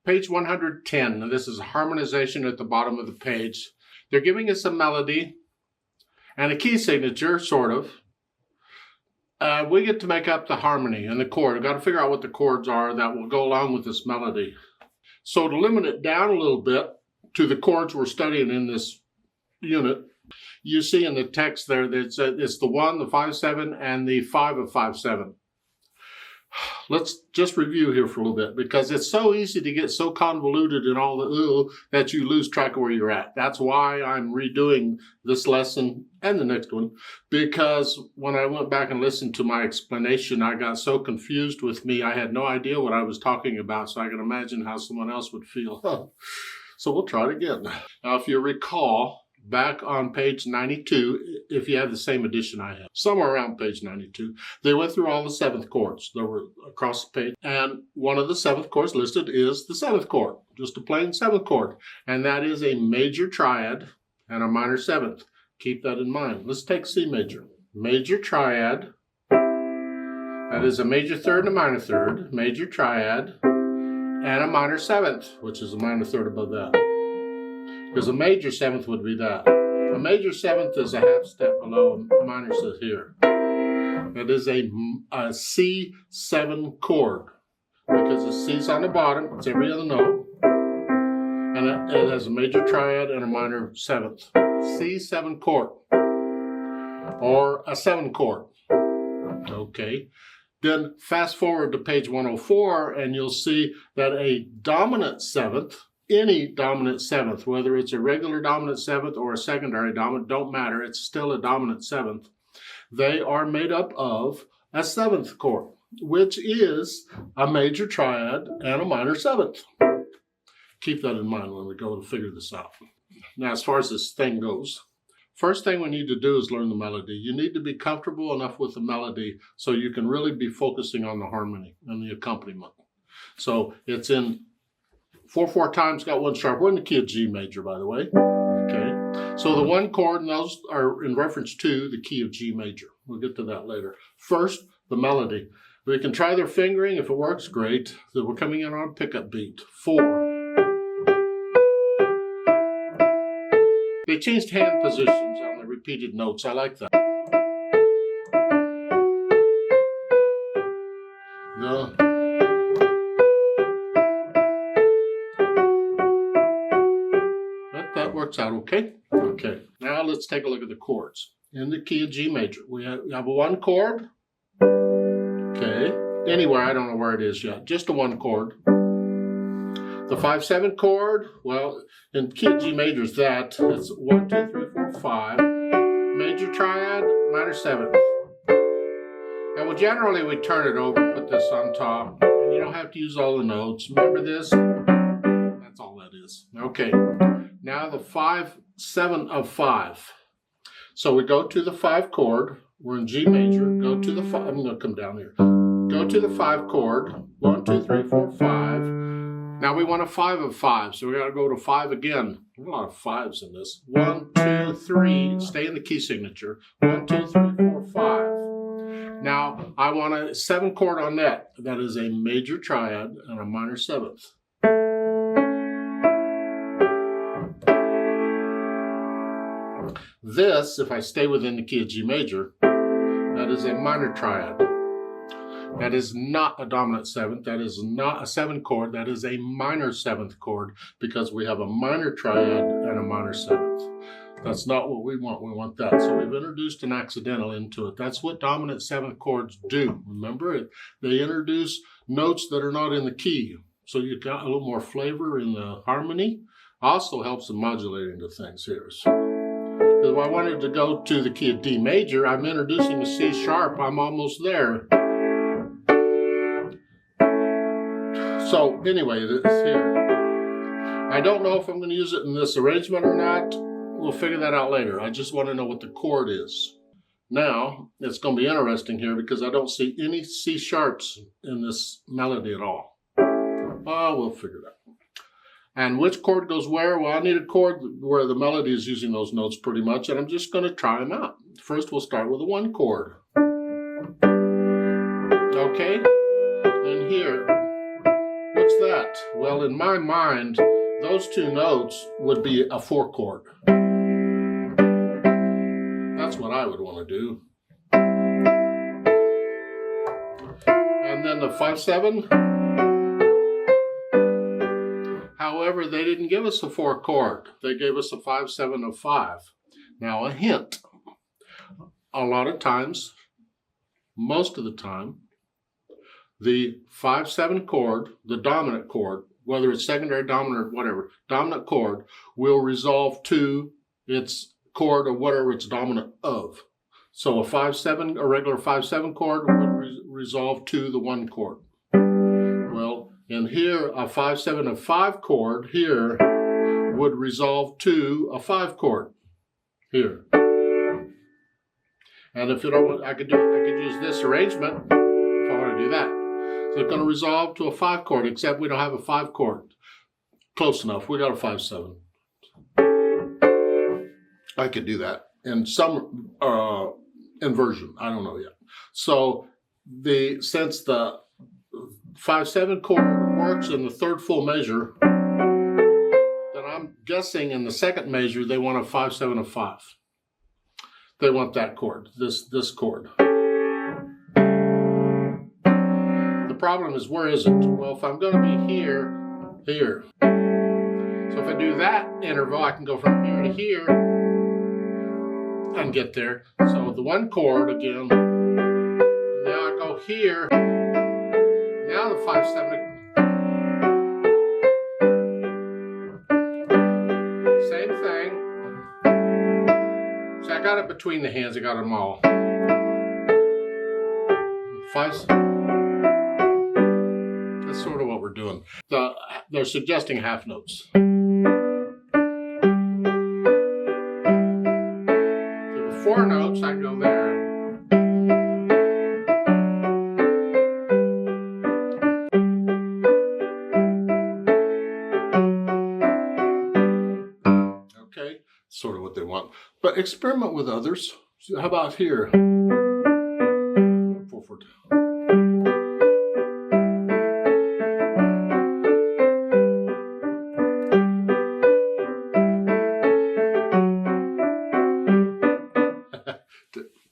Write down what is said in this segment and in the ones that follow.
Page 110, and this is harmonization at the bottom of the page. They're giving us a melody and a key signature, sort of. We get to make up the harmony and the chord. We've got to figure out what the chords are that will go along with this melody. So to limit it down a little bit to the chords we're studying in this unit, you see in the text there that it's the 1, the 5/7, and the 5 of 5/7. Let's just review here for a little bit, because it's so easy to get so convoluted in all the that you lose track of where you're at. That's why I'm redoing this lesson and the next one, because when I went back and listened to my explanation, I got so confused with me. I had no idea what I was talking about, so I can imagine how someone else would feel. So we'll try it again. Now, if you recall, back on page 92, if you have the same edition I have, somewhere around page 92, they went through all the 7th chords that were across the page, and one of the 7th chords listed is the 7th chord, just a plain 7th chord, and that is a major triad and a minor 7th. Keep that in mind. Let's take C major. Major triad, that is a major 3rd and a minor 3rd, major triad, and a minor 7th, which is a minor 3rd above that. Because a major 7th would be that. A major 7th is a half step below a minor 7th here. That is a C7 chord. Because the C's on the bottom, it's every other note. And it has a major triad and a minor 7th. C7 chord. Or a 7 chord. Okay. Then fast forward to page 104 and you'll see that a dominant 7th, any dominant 7th, whether it's a regular dominant 7th or a secondary dominant, don't matter, it's still a dominant 7th. They are made up of a 7th chord, which is a major triad and a minor 7th. Keep that in mind when we go to figure this out. Now, as far as this thing goes, first thing we need to do is learn the melody. You need to be comfortable enough with the melody so you can really be focusing on the harmony and the accompaniment. So it's in 4/4 times, got 1 sharp. We're in the key of G major, by the way. Okay. So the 1 chord, and those are in reference to the key of G major. We'll get to that later. First, the melody. We can try their fingering. If it works, great. So we're coming in on a pickup beat. 4. They changed hand positions on the repeated notes. I like that. That works out okay. Okay, now let's take a look at the chords. In the key of G major, we have a 1 chord. Okay, anywhere, I don't know where it is yet. Just a 1 chord. The 5/7 chord, well, in key of G major is that. It's 1, 2, 3, 4, 5. Major triad, minor 7th. And well, generally we turn it over and put this on top. And you don't have to use all the notes. Remember this? That's all that is. Okay. Now the 5/7 of 5. So we go to the 5 chord. We're in G major. Go to the 5. I'm going to come down here. Go to the 5 chord. 1, 2, 3, 4, 5. Now we want a 5 of 5. So we got to go to 5 again. There's a lot of 5s in this. 1, 2, 3. Stay in the key signature. 1, 2, 3, 4, 5. Now I want a 7 chord on that. That is a major triad and a minor 7th. This, if I stay within the key of G major, that is a minor triad. That is not a dominant 7th. That is not a 7 chord. That is a minor 7th chord because we have a minor triad and a minor 7th. That's not what we want. We want that. So we've introduced an accidental into it. That's what dominant 7th chords do. Remember it? They introduce notes that are not in the key. So you got a little more flavor in the harmony. Also helps in modulating the things here. If I wanted to go to the key of D major, I'm introducing a C sharp. I'm almost there. So anyway, it's here. I don't know if I'm going to use it in this arrangement or not. We'll figure that out later. I just want to know what the chord is. Now, it's going to be interesting here because I don't see any C sharps in this melody at all. Oh, we'll figure it out. And which chord goes where? Well, I need a chord where the melody is using those notes pretty much, and I'm just going to try them out. First, we'll start with a 1 chord. Okay? And here, what's that? that? Well, in my mind, those two notes would be a 4 chord. That's what I would want to do. And then the 5/7. However, they didn't give us a 4 chord. They gave us a 5/7 of 5. Now, a hint. A lot of times, most of the time, the 5/7 chord, the dominant chord, whether it's secondary, dominant, or whatever, dominant chord will resolve to its chord or whatever it's dominant of. So a 5/7, a regular 5/7 chord would resolve to the 1 chord. Well, in here, a 5/7 of 5 chord here would resolve to a 5 chord here. And if you don't, I could use this arrangement if I want to do that. So it's going to resolve to a 5 chord, except we don't have a 5 chord. Close enough. We got a 5/7. I could do that in some inversion. I don't know yet. So since the 5/7 chord works in the third full measure, then I'm guessing in the second measure they want a 5/7 of 5. They want that chord, this chord. The problem is, where is it? Well, if I'm going to be here. So if I do that interval, I can go from here to here and get there. So the 1 chord again. Now I go here. Now the 5/7. Same thing. So I got it between the hands. I got them all. 5. That's sort of what we're doing. They're suggesting half notes. So the 4 notes, I go there. Okay, sort of what they want. But experiment with others. So how about here? 4/4.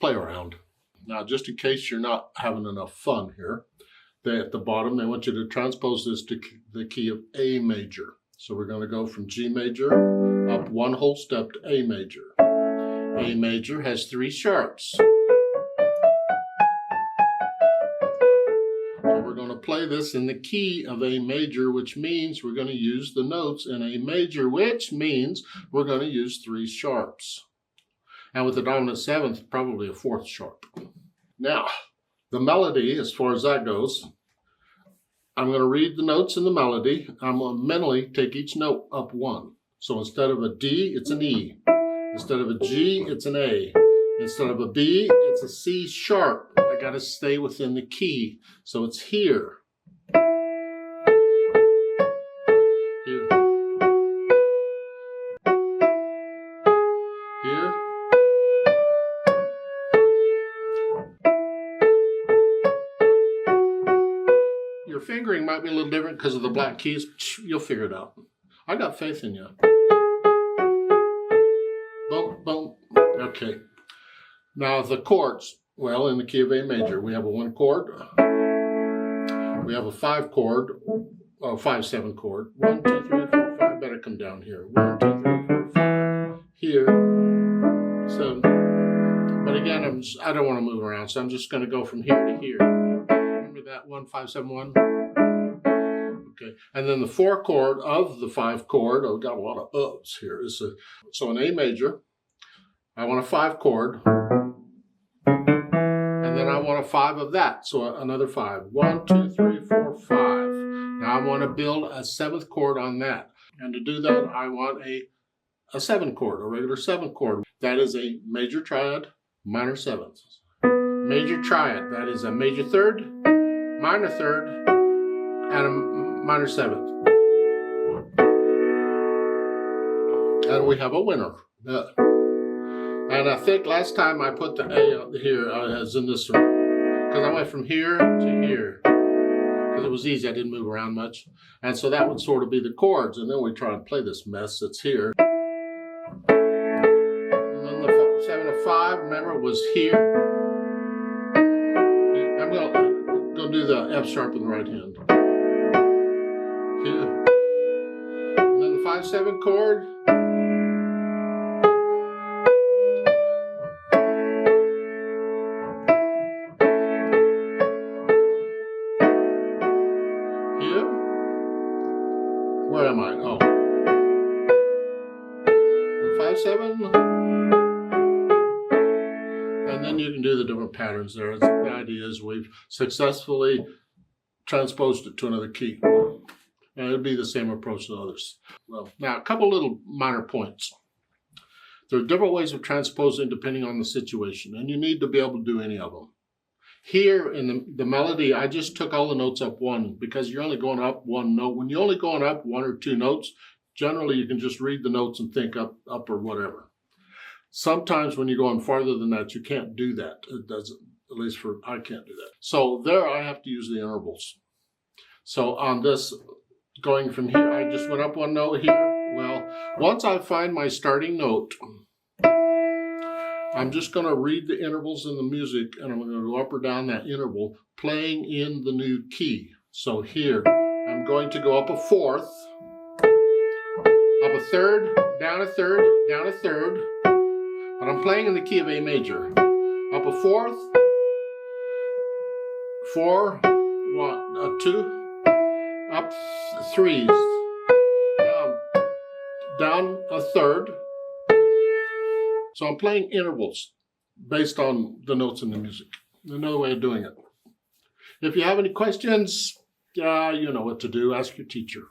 Play around. Now, just in case you're not having enough fun here, at the bottom, they want you to transpose this to the key of A major. So we're going to go from G major up 1 whole step to A major. A major has 3 sharps. So we're going to play this in the key of A major, which means we're going to use the notes in A major, which means we're going to use 3 sharps. And with the dominant 7th, probably a 4th sharp. Now, the melody, as far as that goes, I'm going to read the notes in the melody. I'm going to mentally take each note up 1. So instead of a D, it's an E. Instead of a G, it's an A. Instead of a B, it's a C sharp. I got to stay within the key. So it's here. Here. Here. Your fingering might be a little different because of the black keys. You'll figure it out. I got faith in you. Boom, boom. Okay. Now the chords. Well, in the key of A major, we have a 1 chord. We have a 5 chord, or 5/7 chord. 1, 2, 3, 4, 5. Better come down here. 1, 2, 3, 4, 5. Here. So, but again, I don't want to move around, so I'm just going to go from here to here. Remember that 1, 5, 7, 1. Okay, and then the 4 chord of the 5 chord. Oh, got a lot of ups here. So in A major, I want a 5 chord. And then I want a 5 of that, so another 5. 1, 2, 3, 4, 5. Now I want to build a 7th chord on that. And to do that, I want a 7 chord, a regular 7 chord. That is a major triad, minor 7th. Major triad, that is a major 3rd, minor 3rd, and a minor 7th. And we have a winner. And I think last time I put the A out here as in this, because I went from here to here. because it was easy. I didn't move around much. And so that would sort of be the chords. And then we try and play this mess that's here. And then the 7 of 5, remember, was here. I'm going to do the F sharp in the right hand. Here. And then the 5-7 chord. Where am I? Oh. 5-7. And then you can do the different patterns there. The idea is we've successfully transposed it to another key. And it'll be the same approach to others. Well, now a couple little minor points. There are different ways of transposing depending on the situation, and you need to be able to do any of them. Here in the melody, I just took all the notes up one because you're only going up one note. When you're only going up 1 or 2 notes, generally you can just read the notes and think up or whatever. Sometimes when you're going farther than that, you can't do that. It doesn't, at least I can't do that. So there I have to use the intervals. So on this, going from here, I just went up 1 note here. Well, once I find my starting note, I'm just going to read the intervals in the music, and I'm going to go up or down that interval, playing in the new key. So here, I'm going to go up a 4th, up a 3rd, down a 3rd, down a 3rd, but I'm playing in the key of A major. Up a 4th, 4, 1, 2, up 3s, down a 3rd. So I'm playing intervals based on the notes in the music. Another way of doing it. If you have any questions, you know what to do. Ask your teacher.